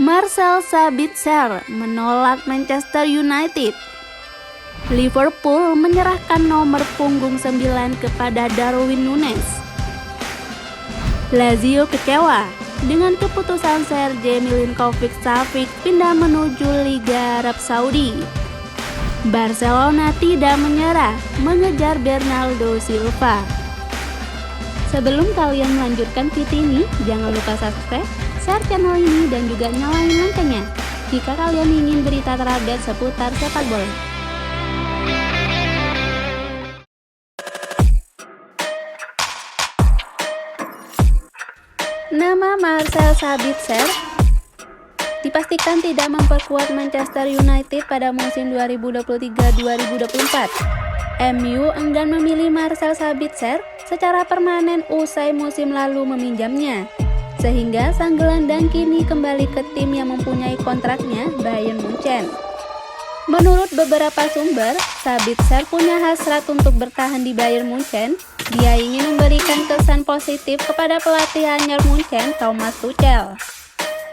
Marcel Sabitzer menolak Manchester United. Liverpool menyerahkan nomor punggung 9 kepada Darwin Núñez. Lazio kecewa dengan keputusan Sergej Milinkovic-Savic pindah menuju Liga Arab Saudi. Barcelona tidak menyerah mengejar Bernardo Silva. Sebelum kalian melanjutkan video ini, jangan lupa subscribe, share channel ini, dan juga nyalain loncengnya jika kalian ingin berita terupdate seputar sepak bola. Nama Marcel Sabitzer dipastikan tidak memperkuat Manchester United pada musim 2023-2024. MU enggan memilih Marcel Sabitzer secara permanen usai musim lalu meminjamnya, sehingga sang gelandang kini kembali ke tim yang mempunyai kontraknya, Bayern Munchen. Menurut beberapa sumber, Sabitzer punya hasrat untuk bertahan di Bayern Munchen. Dia ingin memberikan kesan positif kepada pelatih anyar Munchen, Thomas Tuchel.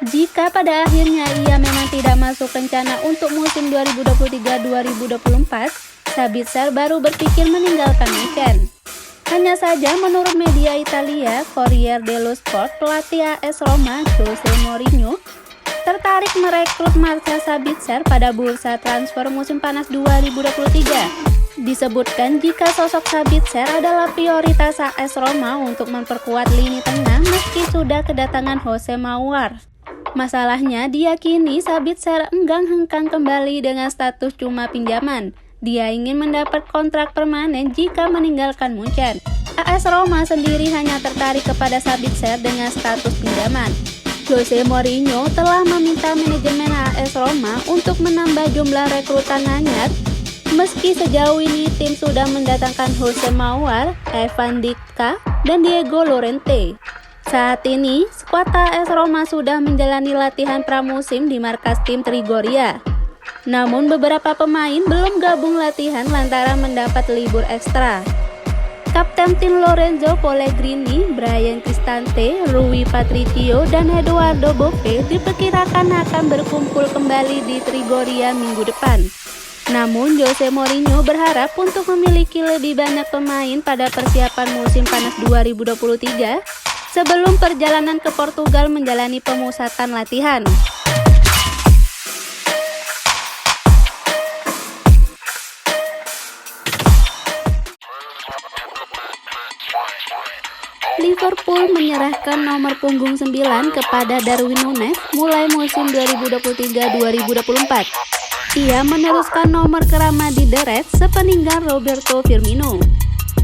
Jika pada akhirnya ia memang tidak masuk rencana untuk musim 2023-2024, Sabitzer baru berpikir meninggalkan Munchen. Hanya saja menurut media Italia, Corriere dello Sport, pelatih AS Roma, Jose Mourinho, tertarik merekrut Marcel Sabitzer pada bursa transfer musim panas 2023. Disebutkan jika sosok Sabitzer adalah prioritas AS Roma untuk memperkuat lini tengah meski sudah kedatangan Jose Maurer. Masalahnya, diyakini Sabitzer enggan hengkang kembali dengan status cuma pinjaman. Dia ingin mendapat kontrak permanen jika meninggalkan Munchen. AS Roma sendiri hanya tertarik kepada Sabitzer dengan status pinjaman. Jose Mourinho telah meminta manajemen AS Roma untuk menambah jumlah rekrutan anyar. Meski sejauh ini tim sudah mendatangkan Jose Maurer, Evan Dika, dan Diego Llorente. Saat ini, skuad AS Roma sudah menjalani latihan pramusim di markas tim Trigoria. Namun beberapa pemain belum gabung latihan lantaran mendapat libur ekstra. Kapten tim Lorenzo Pellegrini, Bryan Cristante, Rui Patricio, dan Eduardo Bove diperkirakan akan berkumpul kembali di Trigoria minggu depan. Namun Jose Mourinho berharap untuk memiliki lebih banyak pemain pada persiapan musim panas 2023 sebelum perjalanan ke Portugal menjalani pemusatan latihan. Liverpool menyerahkan nomor punggung 9 kepada Darwin Núñez mulai musim 2023-2024. Ia meneruskan nomor kerama di The Reds sepeninggal Roberto Firmino.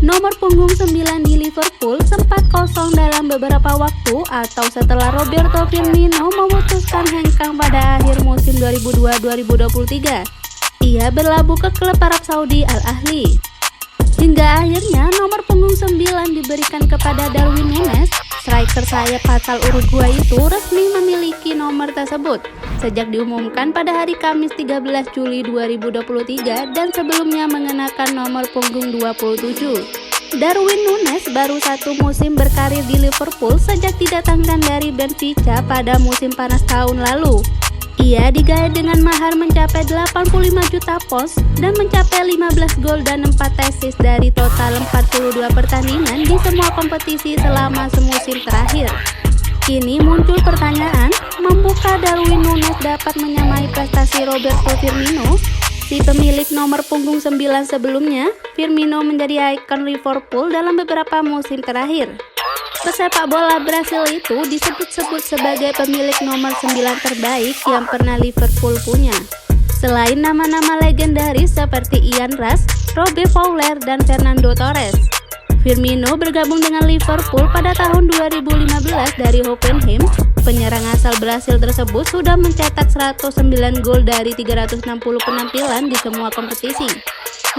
Nomor punggung 9 di Liverpool sempat kosong dalam beberapa waktu atau setelah Roberto Firmino memutuskan hengkang pada akhir musim 2002-2023. Ia berlabuh ke klub Arab Saudi Al Ahly. Hingga akhirnya nomor punggung 9 diberikan kepada Darwin Núñez. Striker sayap asal Uruguay itu resmi memiliki nomor tersebut sejak diumumkan pada hari Kamis 13 Juli 2023 dan sebelumnya mengenakan nomor punggung 27. Darwin Núñez baru satu musim berkarir di Liverpool sejak didatangkan dari Benfica pada musim panas tahun lalu. Ia digait dengan mahar mencapai 85 juta pounds dan mencapai 15 gol dan 4 assist dari total 42 pertandingan di semua kompetisi selama semusim terakhir. Kini muncul pertanyaan, mampukah Darwin Núñez dapat menyamai prestasi Roberto Firmino? Si pemilik nomor punggung 9 sebelumnya, Firmino menjadi ikon Liverpool dalam beberapa musim terakhir. Pesepak bola Brasil itu disebut-sebut sebagai pemilik nomor 9 terbaik yang pernah Liverpool punya. Selain nama-nama legendaris seperti Ian Rush, Robbie Fowler, dan Fernando Torres. Firmino bergabung dengan Liverpool pada tahun 2015 dari Hoffenheim. Penyerang asal Brasil tersebut sudah mencetak 109 gol dari 360 penampilan di semua kompetisi.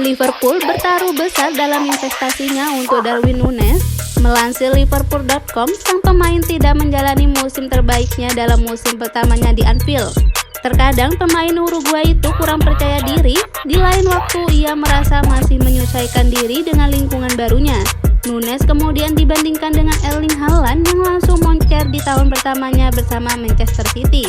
Liverpool bertaruh besar dalam investasinya untuk Darwin Núñez. Melansir Liverpool.com, sang pemain tidak menjalani musim terbaiknya dalam musim pertamanya di Anfield. Terkadang pemain Uruguay itu kurang percaya diri, di lain waktu ia merasa masih menyesuaikan diri dengan lingkungan barunya. Núñez kemudian dibandingkan dengan Erling Haaland yang langsung moncer di tahun pertamanya bersama Manchester City.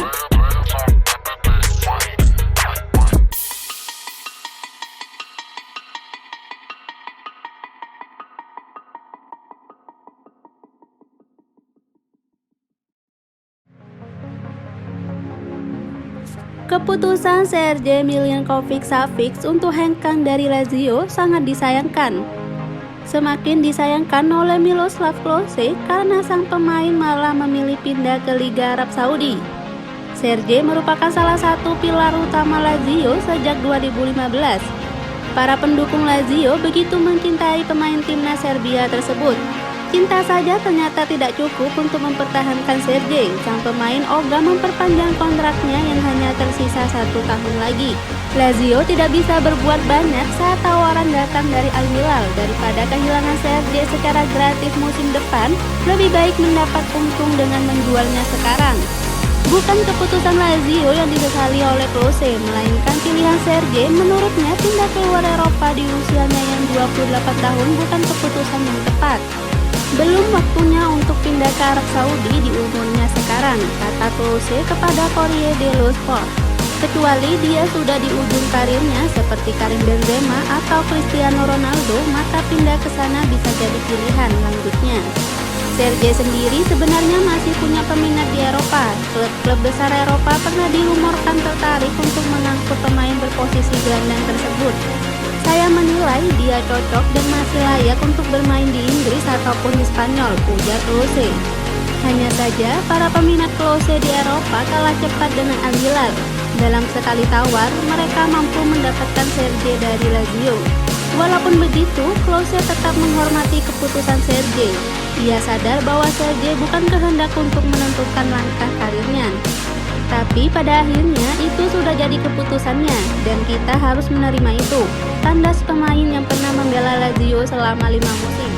Keputusan Sergej Milinkovic-Savic untuk hengkang dari Lazio sangat disayangkan. Semakin disayangkan oleh Miroslav Klose karena sang pemain malah memilih pindah ke Liga Arab Saudi. Sergej merupakan salah satu pilar utama Lazio sejak 2015. Para pendukung Lazio begitu mencintai pemain timnas Serbia tersebut. Cinta saja ternyata tidak cukup untuk mempertahankan Sergej. Sang pemain ogah memperpanjang kontraknya yang hanya tersisa 1 tahun lagi. Lazio tidak bisa berbuat banyak saat tawaran datang dari Al Hilal. Daripada kehilangan Sergej secara gratis musim depan, lebih baik mendapat untung dengan menjualnya sekarang. Bukan keputusan Lazio yang disesali oleh Klose, melainkan pilihan Sergej menurutnya pindah keluar Eropa di usianya yang 28 tahun bukan keputusan yang tepat. Belum waktunya untuk pindah ke Arab Saudi di umurnya sekarang, kata Klose kepada Corriere dello Sport. Kecuali dia sudah di ujung karirnya seperti Karim Benzema atau Cristiano Ronaldo, maka pindah ke sana bisa jadi pilihan, lanjutnya. Sergej sendiri sebenarnya masih punya peminat di Eropa. Klub-klub besar Eropa pernah dirumorkan tertarik untuk mengangkut pemain berposisi gelandang tersebut. Saya menilai dia cocok dan masih layak untuk bermain di Inggris ataupun di Spanyol, ujar Klose. Hanya saja, para peminat Klose di Eropa kalah cepat dengan Al Hilal. Dalam sekali tawar, mereka mampu mendapatkan Sergej dari Lazio. Walaupun begitu, Klose tetap menghormati keputusan Sergej. Ia sadar bahwa Sergej bukan kehendak untuk menentukan langkah karirnya. Tapi pada akhirnya itu sudah jadi keputusannya dan kita harus menerima itu. Tandas pemain yang pernah membela Lazio selama 5 musim.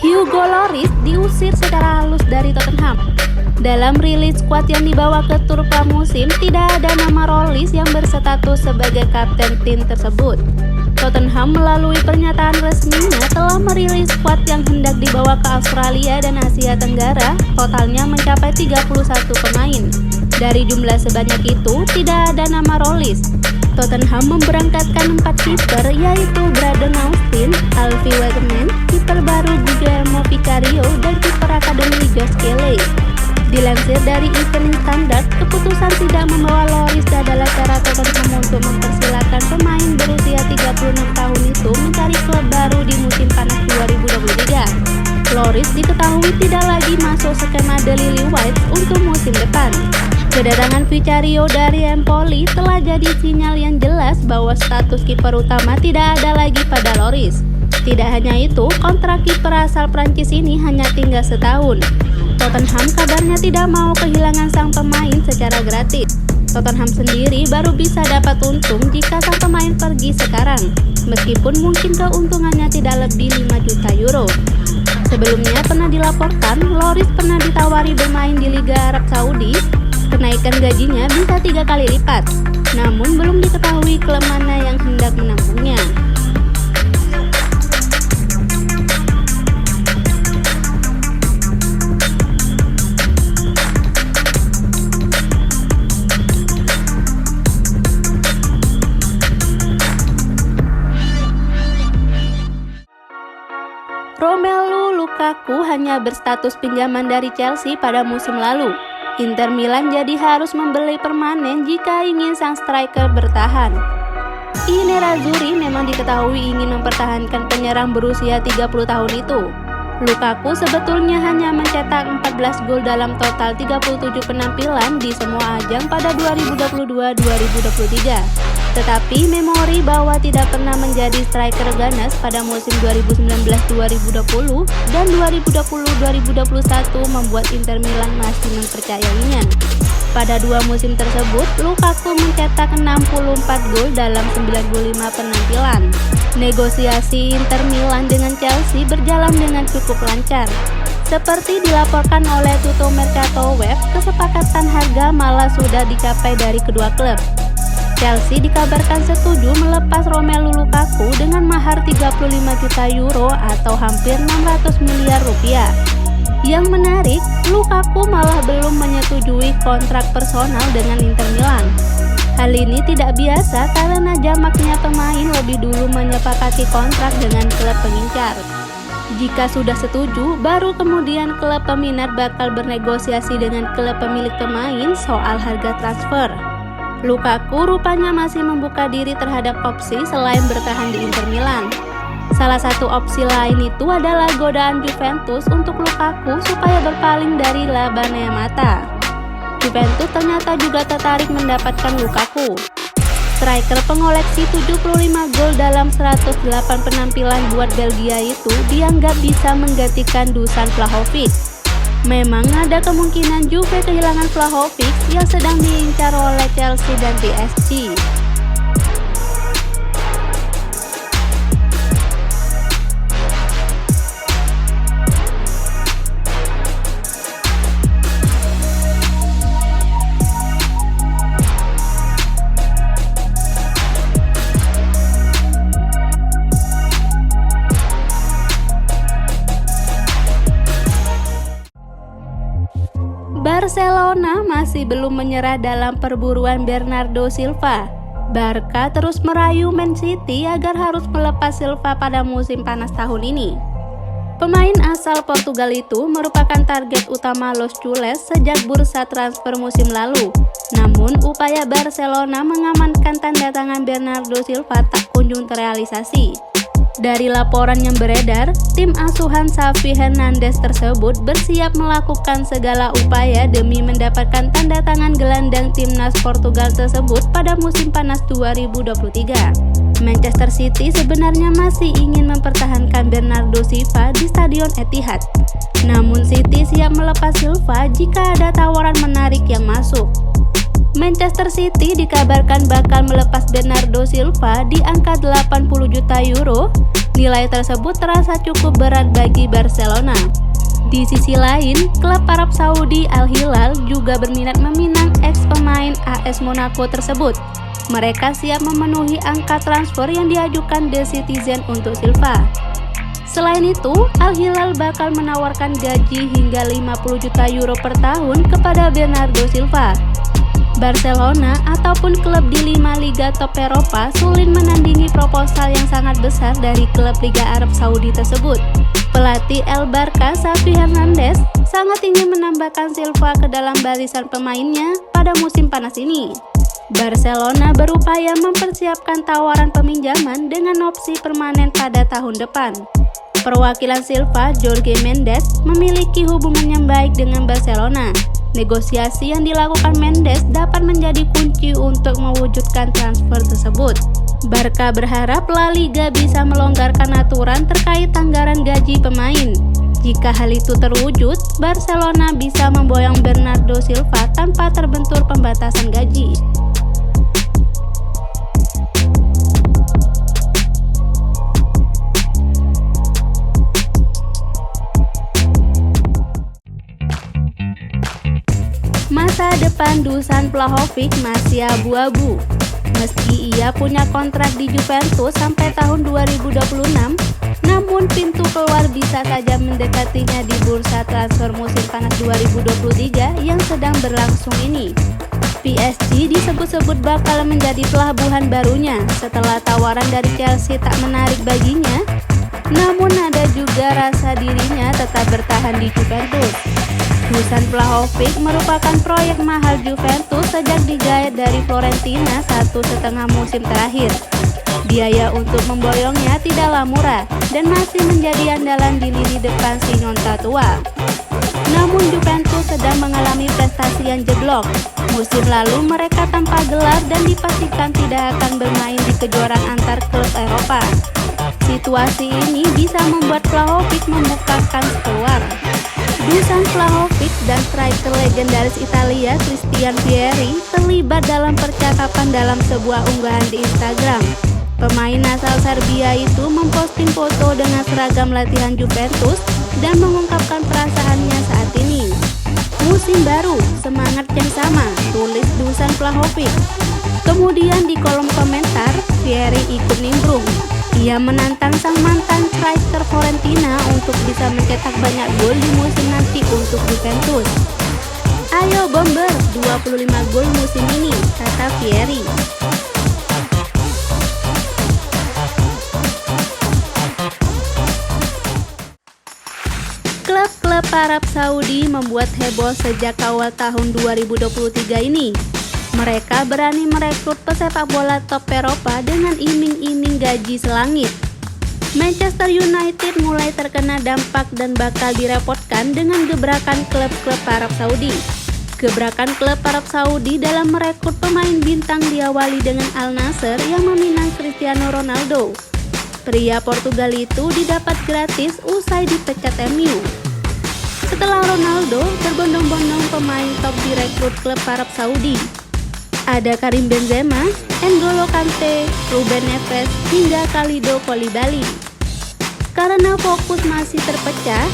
Hugo Lloris diusir secara halus dari Tottenham. Dalam rilis skuad yang dibawa ke tur pramusim, tidak ada nama Lloris yang berstatus sebagai kapten tim tersebut. Tottenham melalui pernyataan resminya telah merilis skuad yang hendak dibawa ke Australia dan Asia Tenggara, totalnya mencapai 31 pemain. Dari jumlah sebanyak itu, tidak ada nama Lloris. Tottenham memberangkatkan 4 kiper, yaitu Braden Austin, Alfie Waterman, kiper baru Guillermo Vicario, dan kiper akademi Josh Kelly. Dilansir dari Evening Standard, keputusan tidak membawa Lloris adalah cara Tottenham untuk mempersilahkan pemain berusia 36 tahun itu mencari klub baru di musim panas 2023. Lloris diketahui tidak lagi masuk skema The Lily Whites untuk musim depan. Kedatangan Vicario dari Empoli telah jadi sinyal yang jelas bahwa status kiper utama tidak ada lagi pada Lloris. Tidak hanya itu, kontrak kiper asal Prancis ini hanya tinggal setahun. Tottenham kabarnya tidak mau kehilangan sang pemain secara gratis. Tottenham sendiri baru bisa dapat untung jika sang pemain pergi sekarang, meskipun mungkin keuntungannya tidak lebih 5 juta euro. Sebelumnya pernah dilaporkan, Lloris pernah ditawari bermain di Liga Arab Saudi. Kenaikan gajinya bisa 3 kali lipat, namun belum diketahui klub mana yang hendak menampungnya. Romelu Lukaku hanya berstatus pinjaman dari Chelsea pada musim lalu. Inter Milan jadi harus membeli permanen jika ingin sang striker bertahan. I Nerazzurri memang diketahui ingin mempertahankan penyerang berusia 30 tahun itu. Lukaku sebetulnya hanya mencetak 14 gol dalam total 37 penampilan di semua ajang pada 2022-2023. Tetapi memori bahwa tidak pernah menjadi striker ganas pada musim 2019-2020 dan 2020-2021 membuat Inter Milan masih mempercayainya. Pada 2 musim tersebut, Lukaku mencetak 64 gol dalam 95 penampilan. Negosiasi Inter Milan dengan Chelsea berjalan dengan cukup lancar. Seperti dilaporkan oleh Tutto Mercato Web, kesepakatan harga malah sudah dicapai dari kedua klub. Chelsea dikabarkan setuju melepas Romelu Lukaku dengan mahar 35 juta euro atau hampir 600 miliar rupiah. Yang menarik, Lukaku malah belum menyetujui kontrak personal dengan Inter Milan. Hal ini tidak biasa karena jamaknya pemain lebih dulu menyepakati kontrak dengan klub pengincar. Jika sudah setuju, baru kemudian klub peminat bakal bernegosiasi dengan klub pemilik pemain soal harga transfer. Lukaku rupanya masih membuka diri terhadap opsi selain bertahan di Inter Milan. Salah satu opsi lain itu adalah godaan Juventus untuk Lukaku supaya berpaling dari La Baneamata. Juventus ternyata juga tertarik mendapatkan Lukaku. Striker pengoleksi 75 gol dalam 108 penampilan buat Belgia itu dianggap bisa menggantikan Dusan Vlahovic. Memang ada kemungkinan Juve kehilangan Vlahovic yang sedang diincar oleh Chelsea dan PSG. Barcelona masih belum menyerah dalam perburuan Bernardo Silva. Barca terus merayu Man City agar harus melepas Silva pada musim panas tahun ini. Pemain asal Portugal itu merupakan target utama Los Culés sejak bursa transfer musim lalu. Namun, upaya Barcelona mengamankan tanda tangan Bernardo Silva tak kunjung terrealisasi. Dari laporan yang beredar, tim asuhan Xavi Hernandez tersebut bersiap melakukan segala upaya demi mendapatkan tanda tangan gelandang timnas Portugal tersebut pada musim panas 2023. Manchester City sebenarnya masih ingin mempertahankan Bernardo Silva di Stadion Etihad. Namun City siap melepas Silva jika ada tawaran menarik yang masuk. Manchester City dikabarkan bakal melepas Bernardo Silva di angka 80 juta euro. Nilai tersebut terasa cukup berat bagi Barcelona. Di sisi lain, klub Arab Saudi Al Hilal juga berminat meminang ex-pemain AS Monaco tersebut. Mereka siap memenuhi angka transfer yang diajukan The Citizen untuk Silva. Selain itu, Al Hilal bakal menawarkan gaji hingga 50 juta euro per tahun kepada Bernardo Silva. Barcelona ataupun klub di 5 liga top Eropa sulit menandingi proposal yang sangat besar dari klub Liga Arab Saudi tersebut. Pelatih El Barca Xavi Hernandez sangat ingin menambahkan Silva ke dalam barisan pemainnya pada musim panas ini. Barcelona berupaya mempersiapkan tawaran peminjaman dengan opsi permanen pada tahun depan. Perwakilan Silva, Jorge Mendes, memiliki hubungan yang baik dengan Barcelona. Negosiasi yang dilakukan Mendes dapat menjadi kunci untuk mewujudkan transfer tersebut. Barca berharap La Liga bisa melonggarkan aturan terkait anggaran gaji pemain. Jika hal itu terwujud, Barcelona bisa memboyong Bernardo Silva tanpa terbentur pembatasan gaji. Masa depan Dusan Vlahovic masih abu-abu. Meski ia punya kontrak di Juventus sampai tahun 2026, namun pintu keluar bisa saja mendekatinya di bursa transfer musim panas 2023 yang sedang berlangsung ini. PSG disebut-sebut bakal menjadi pelabuhan barunya setelah tawaran dari Chelsea tak menarik baginya. Namun ada juga rasa dirinya tetap bertahan di Juventus. Dusan Vlahovic merupakan proyek mahal Juventus sejak digait dari Fiorentina 1,5 musim terakhir. Biaya untuk memboyongnya tidaklah murah dan masih menjadi andalan di lini depan si Nyonta tua. Namun Juventus sedang mengalami prestasi yang jeblok. Musim lalu mereka tanpa gelar dan dipastikan tidak akan bermain di kejuaraan antar klub Eropa. Situasi ini bisa membuat Vlahovic membuka kans keluar. Dusan Vlahovic dan striker legendaris Italia Christian Vieri terlibat dalam percakapan dalam sebuah unggahan di Instagram. Pemain asal Serbia itu memposting foto dengan seragam latihan Juventus dan mengungkapkan perasaannya saat ini. Musim baru, semangat yang sama, tulis Dusan Vlahovic. Kemudian di kolom komentar, Vieri ikut nimbrung. Ia menantang sang mantan striker Fiorentina untuk bisa mencetak banyak gol di musim nanti untuk Juventus. Ayo Bomber, 25 gol musim ini, kata Vieri. Klub-klub Arab Saudi membuat heboh sejak awal tahun 2023 ini. Mereka berani merekrut pesepak bola top Eropa dengan iming-iming gaji selangit. Manchester United mulai terkena dampak dan bakal direpotkan dengan gebrakan klub-klub Arab Saudi. Gebrakan klub Arab Saudi dalam merekrut pemain bintang diawali dengan Al Nassr yang meminang Cristiano Ronaldo. Pria Portugal itu didapat gratis usai dipecat MU. Setelah Ronaldo, berbondong-bondong pemain top direkrut klub Arab Saudi. Ada Karim Benzema, N'Golo Kante, Ruben Neves, hingga Kalidou Koulibaly. Karena fokus masih terpecah,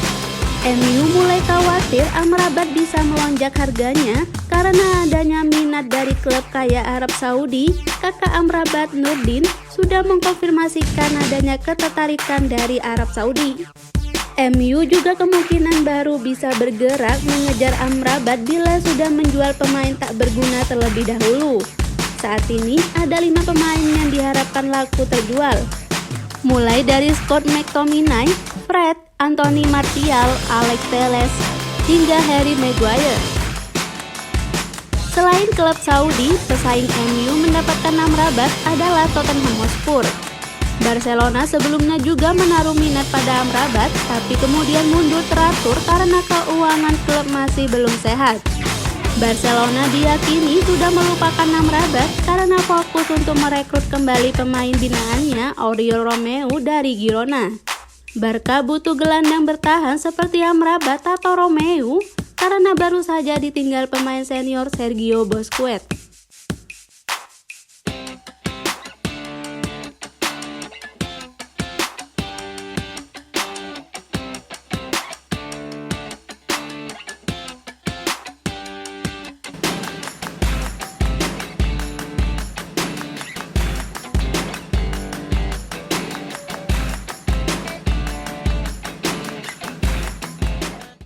MU mulai khawatir Amrabat bisa melonjak harganya karena adanya minat dari klub kaya Arab Saudi. Kakak Amrabat, Nurdin, sudah mengkonfirmasikan adanya ketertarikan dari Arab Saudi. MU juga kemungkinan baru bisa bergerak mengejar Amrabat bila sudah menjual pemain tak berguna terlebih dahulu. Saat ini ada 5 pemain yang diharapkan laku terjual, mulai dari Scott McTominay, Fred, Anthony Martial, Alex Telles, hingga Harry Maguire. Selain klub Saudi, pesaing MU mendapatkan Amrabat adalah Tottenham Hotspur. Barcelona sebelumnya juga menaruh minat pada Amrabat, tapi kemudian mundur teratur karena keuangan klub masih belum sehat. Barcelona diyakini sudah melupakan Amrabat karena fokus untuk merekrut kembali pemain binaannya Oriol Romeu dari Girona. Barca butuh gelandang bertahan seperti Amrabat atau Romeu karena baru saja ditinggal pemain senior Sergio Busquets.